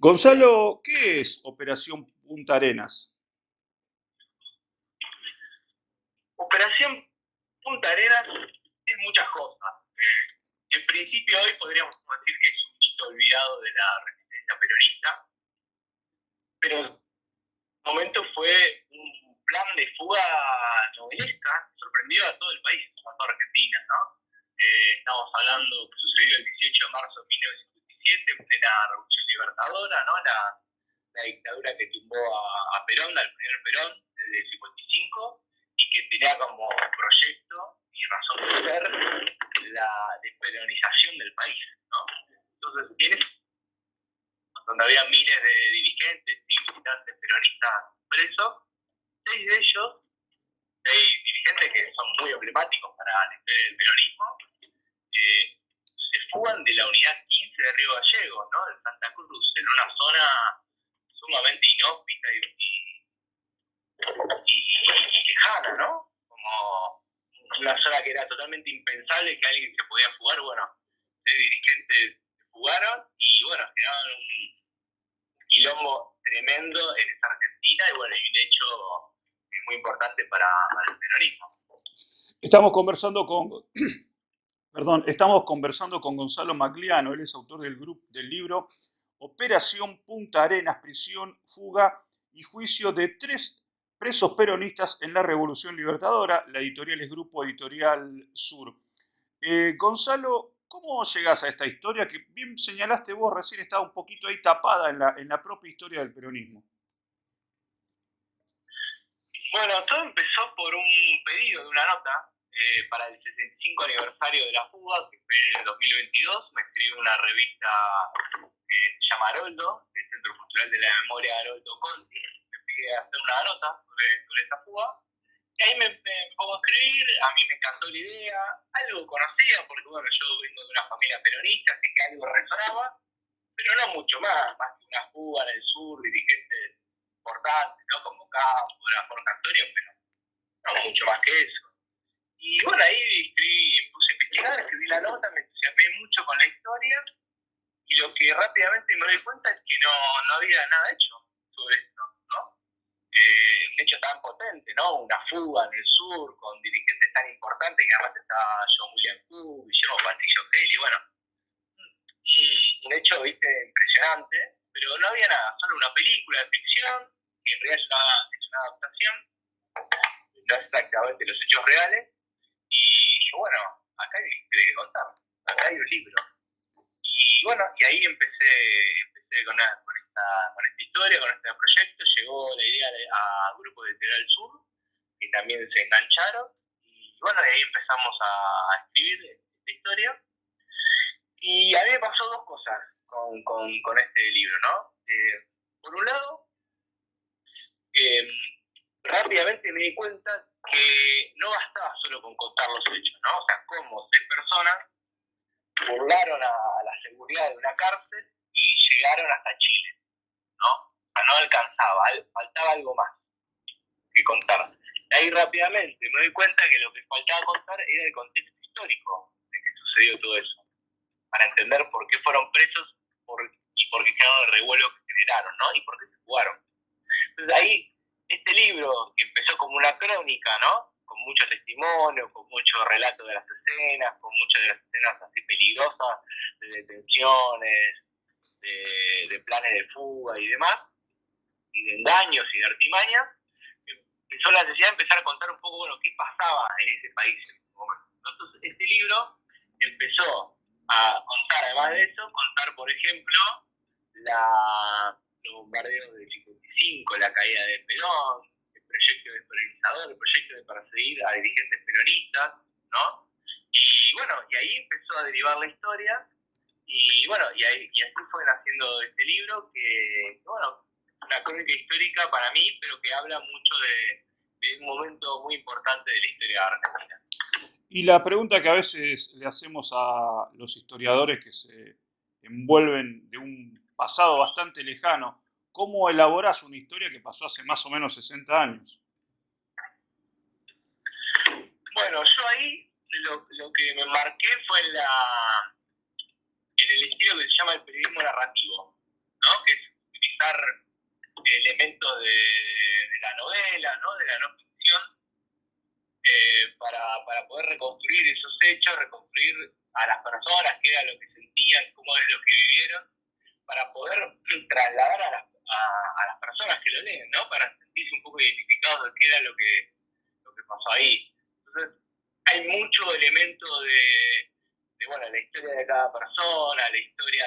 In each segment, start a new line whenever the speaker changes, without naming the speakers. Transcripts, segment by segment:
Gonzalo, ¿qué es Operación Punta Arenas?
Operación Punta Arenas es muchas cosas. En principio hoy podríamos decir que es un mito olvidado de la resistencia peronista, pero en su momento fue un plan de fuga novelesca que sorprendió a todo el país, a toda Argentina, ¿no? Estamos hablando que sucedió el 18 de marzo de 1957, en plena Revolución Libertadora, ¿no? La dictadura que tumbó a Perón, al primer Perón, desde el 55, y que tenía como proyecto y razón de ser la desperonización del país, ¿no? Entonces, donde había miles de dirigentes y militantes peronistas presos, seis dirigentes que son muy emblemáticos para la historia del peronismo, se fugan de la unidad 15 de Río Gallegos, ¿no? De Santa Cruz, en una zona sumamente inhóspita y lejana, ¿no? Como una zona que era totalmente impensable que alguien se podía fugar. Bueno, seis dirigentes se fugaron y bueno, generaron un quilombo tremendo en esa Argentina y bueno, y un hecho muy importante para el peronismo.
Estamos conversando con, estamos conversando con Gonzalo Magliano, él es autor del libro Operación Punta Arenas, prisión, fuga y juicio de 3 presos peronistas en la Revolución Libertadora. La editorial es Grupo Editorial Sur. Gonzalo, ¿cómo llegás a esta historia que bien señalaste vos recién, estaba un poquito ahí tapada en la propia historia del peronismo?
Bueno, todo empezó por un pedido de una nota para el 65 aniversario de la fuga, que fue en el 2022. Me escribió una revista que se llama Haroldo, del Centro Cultural de la Memoria Haroldo Conti. Me pide hacer una nota sobre esta fuga. Y ahí me pongo a escribir, a mí me encantó la idea, algo conocía, porque bueno, yo vengo de una familia peronista, así que algo resonaba, pero no mucho más que una fuga en el sur, dirigentes importantes, ¿no? Como Cámpora, Jorge Antonio, pero no mucho más que eso. Y bueno, ahí puse a investigar, escribí la nota, me entusiasmé mucho con la historia, y lo que rápidamente me doy cuenta es que no había nada hecho sobre esto, ¿no? Un hecho tan potente, ¿no? Una fuga en el sur con dirigentes tan importantes, que además estaba John William Cook, Guillermo Patricio Kelly, bueno, un hecho, viste, impresionante, pero no había nada, solo una película de ficción, que en realidad es una adaptación, no es exactamente los hechos reales, y bueno, acá hay una historia que contar, acá hay un libro. Y bueno, y ahí empecé con esta historia, con este proyecto, llegó la idea a Grupo de Editorial Sur, que también se engancharon, y bueno, de ahí empezamos a escribir esta historia. Y a mí me pasó dos cosas con este libro, ¿no? Por un lado, rápidamente me di cuenta que no bastaba solo con contar los hechos, ¿no? O sea, cómo 6 personas burlaron a la seguridad de una cárcel y llegaron hasta Chile, ¿no? O sea, no alcanzaba, faltaba algo más que contar. Ahí rápidamente me doy cuenta que lo que faltaba contar era el contexto histórico de que sucedió todo eso, para entender por qué fueron presos y por qué quedaron el revuelo que generaron, ¿no? Y por qué se jugaron. Entonces ahí, este libro, que empezó como una crónica, ¿no? Con muchos testimonios, con muchos relatos de las escenas, con muchas de las escenas así peligrosas, de detenciones, de planes de fuga y demás, y de engaños y de artimañas, empezó la necesidad de empezar a contar un poco, bueno, qué pasaba en ese país en ese momento. Entonces, este libro empezó a contar, además de eso, contar, por ejemplo, los bombardeos del 55, la caída de Perón, el proyecto desperonizador, el proyecto de perseguir a dirigentes peronistas, ¿no? Y bueno, y ahí empezó a derivar la historia, y bueno, y así fue naciendo este libro, que bueno, una crónica histórica para mí, pero que habla mucho de un momento muy importante de la historia argentina.
Y la pregunta que a veces le hacemos a los historiadores que se envuelven de un pasado bastante lejano, ¿cómo elaborás una historia que pasó hace más o menos 60 años?
Bueno, yo ahí lo que me marqué fue en el estilo que se llama el periodismo narrativo, ¿no? Que es elementos de la novela, ¿no? De la no ficción, para poder reconstruir esos hechos, reconstruir a las personas, qué era lo que sentían, cómo es lo que vivieron, para poder trasladar a las personas que lo leen, ¿no? Para sentirse un poco identificados de qué era lo que pasó ahí. Entonces, hay mucho elemento bueno, la historia de cada persona, la historia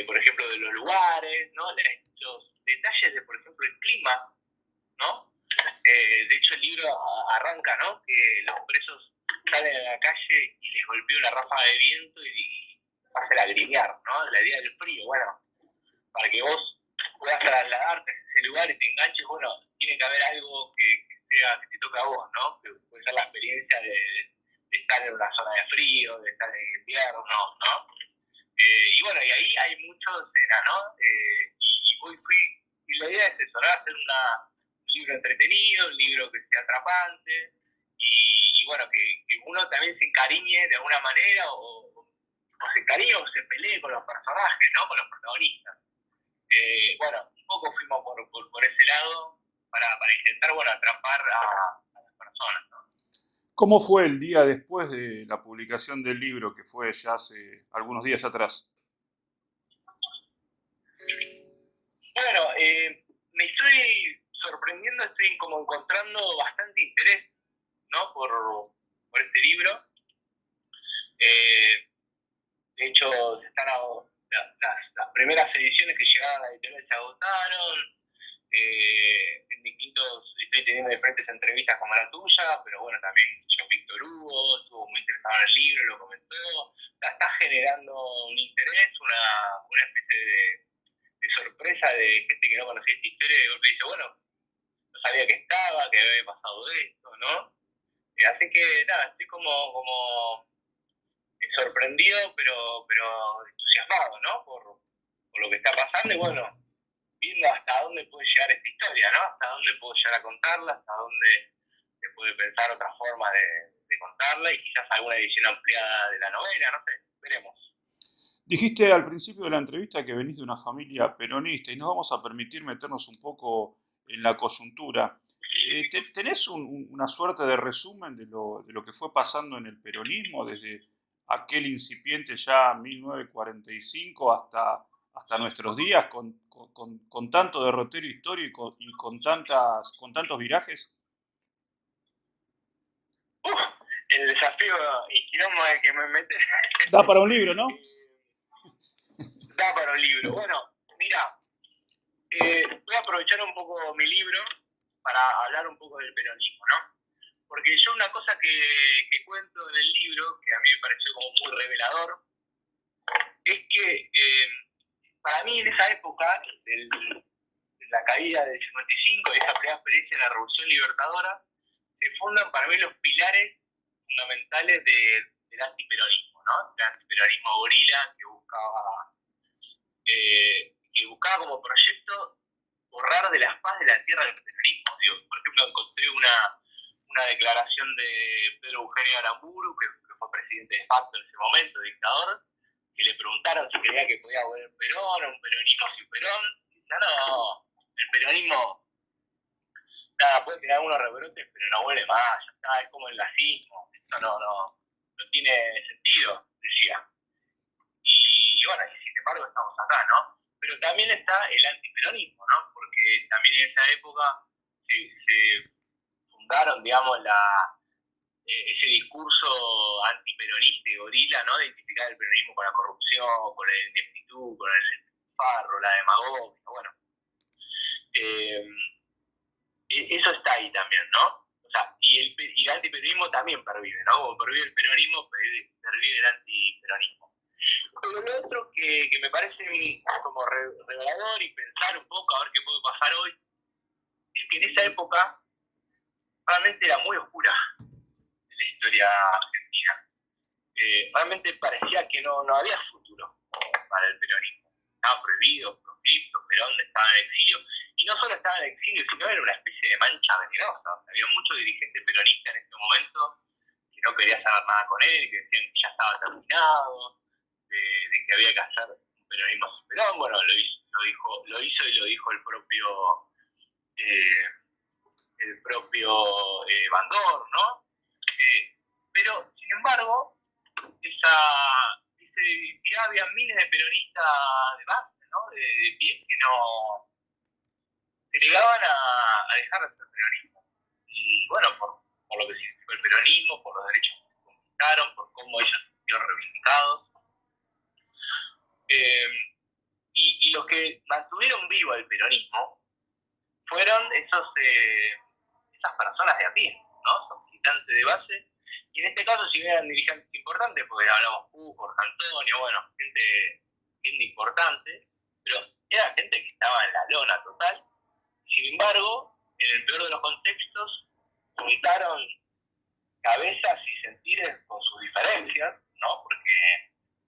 por ejemplo, de los lugares, ¿no? Los detalles de, por ejemplo, el clima, ¿no? De hecho, el libro arranca, ¿no? Que los presos salen a la calle y les golpea una ráfaga de viento y hace lagrimear, ¿no? La idea del frío, bueno, para que vos puedas trasladarte a ese lugar y te enganches, bueno, tiene que haber algo que te toque a vos, ¿no? Que puede ser la experiencia de estar en una zona de frío, de estar en invierno, ¿no? Y bueno, y ahí hay mucho escena, ¿no? Y la idea es eso, ¿no? Hacer un libro entretenido, un libro que sea atrapante, y bueno, que uno también se encariñe de alguna manera, o se encariñe o se pelee con los personajes, ¿no? Con los protagonistas. Bueno, un poco fuimos por ese lado para intentar, bueno, atrapar a las personas, ¿no?
¿Cómo fue el día después de la publicación del libro, que fue ya hace algunos días atrás?
Bueno, me estoy sorprendiendo, estoy como encontrando bastante interés, ¿no? por este libro. De hecho, las primeras ediciones que llegaban a la editorial se agotaron. Estoy teniendo diferentes entrevistas como la tuya, pero bueno, también Víctor Hugo estuvo muy interesado en el libro, lo comentó. Está generando un interés, una especie de sorpresa de gente que no conocía esta historia y de golpe dice, bueno, no sabía que estaba, que había pasado esto, ¿no? Así que nada, estoy como sorprendido, pero entusiasmado, ¿no? Por lo que está pasando y bueno, viendo hasta dónde puede llegar esta historia, ¿no? Hasta dónde puedo llegar a contarla, hasta dónde se puede pensar otra forma de contarla y quizás alguna edición ampliada de la novela, no sé, veremos.
Dijiste al principio de la entrevista que venís de una familia peronista y nos vamos a permitir meternos un poco en la coyuntura. ¿Tenés una suerte de resumen de lo que fue pasando en el peronismo desde aquel incipiente ya 1945 hasta nuestros días con tanto derrotero histórico y con tantos virajes?
Uf, el desafío y quilombo en el que me metes.
Da para un libro, ¿no?
Da para un libro. Bueno, mira, voy a aprovechar un poco mi libro para hablar un poco del peronismo, ¿no? Porque yo una cosa que cuento en el libro, que a mí me pareció como muy revelador, es que para mí en esa época, de la caída del 55 y esa primera experiencia de la Revolución Libertadora, se fundan para mí los pilares fundamentales del antiperonismo, ¿no? El antiperonismo gorila que buscaba como proyecto borrar de la faz de la tierra del peronismo. Digo, por ejemplo, encontré una declaración de Pedro Eugenio Aramburu, que fue presidente de facto en ese momento, dictador, que le preguntaron si creía que podía volver Perón, o un peronismo sin Perón, y decía, no, el peronismo, nada, puede tener algunos rebrotes, pero no vuelve más, ya está, es como el nazismo, esto no tiene sentido, decía. Y bueno, y sin embargo estamos acá, ¿no? Pero también está el antiperonismo, ¿no? Porque también en esa época se fundaron, digamos, ese discurso antiperonista y gorila, ¿no? De identificar el peronismo con la corrupción, con la ineptitud, con el farro, la demagogia, bueno. Eso está ahí también, ¿no? O sea, y el antiperonismo también pervive, ¿no? Como pervive el peronismo, pervive el antiperonismo. Pero lo otro que me parece como revelador y pensar un poco a ver qué puede pasar hoy, es que en esa época realmente era muy oscura en la historia argentina. Realmente parecía que no había futuro para el peronismo. Estaba prohibido, proscripto, Perón estaba en exilio, y no solo estaba en exilio, sino era una especie de mancha venenosa. Había muchos dirigentes peronistas en ese momento que no querían saber nada con él, que decían que ya estaba terminado, de que había que hacer un peronismo sin Perón, bueno, lo hizo y lo dijo el propio Bandor, ¿no? Pero, sin embargo, esa identidad, había miles de peronistas de base, ¿no? De pie que no se negaban a dejar de ser peronismo. Y bueno, por lo que significó el peronismo, por los derechos que se conquistaron, por cómo ellos se sintieron reivindicados. Y los que mantuvieron vivo el peronismo fueron esas personas de a pie, ¿no? Esos militantes de base. Y en este caso, si bien eran dirigentes importantes, porque hablamos Jorge Antonio, bueno, gente importante, pero era gente que estaba en la lona total. Sin embargo, en el peor de los contextos, juntaron cabezas y sentires con sus diferencias, ¿no? Porque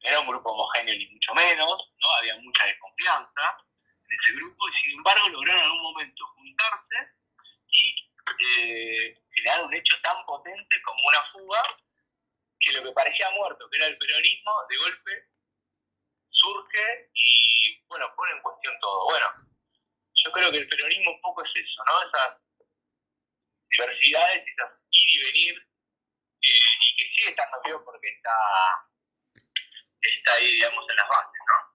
no era un grupo homogéneo ni mucho menos, ¿no? Había mucha desconfianza en ese grupo y sin embargo lograron en algún momento juntarse y generar un hecho tan potente como una fuga que lo que parecía muerto, que era el peronismo, de golpe surge y, bueno, pone en cuestión todo. Bueno, yo creo que el peronismo un poco es eso, ¿no? Esas diversidades, esas ir y venir, y que sigue estando vivo porque está ahí, digamos, en las bases, ¿no?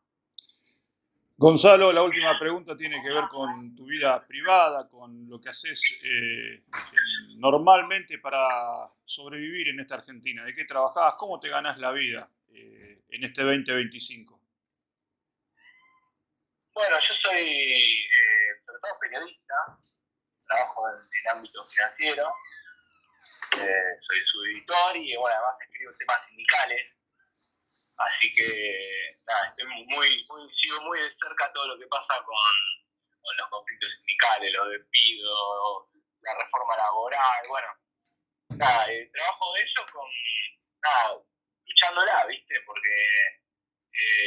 Gonzalo, la última pregunta tiene que ver con tu vida privada, con lo que haces normalmente para sobrevivir en esta Argentina. ¿De qué trabajás? ¿Cómo te ganas la vida en este 2025?
Bueno, yo soy sobre todo periodista, trabajo en el ámbito financiero, soy subeditor y bueno, además escribo temas sindicales, así que nada, sigo muy de cerca todo lo que pasa con los conflictos sindicales, los despidos, la reforma laboral, bueno, nada, trabajo de eso luchándola, ¿viste? Porque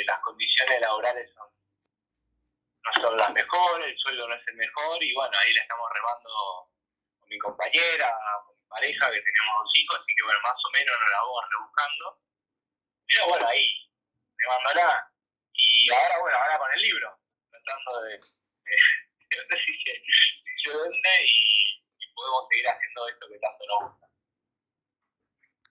las condiciones laborales no son las mejores, el sueldo no es el mejor y bueno, ahí la estamos remando con mi compañera, con mi pareja, que tenemos 2 hijos, así que bueno, más o menos nos la vamos rebuscando. Pero bueno, ahí, remándola. Y ahora, bueno, ahora con el libro, tratando de ver si se vende y podemos seguir haciendo esto que tanto nos gusta.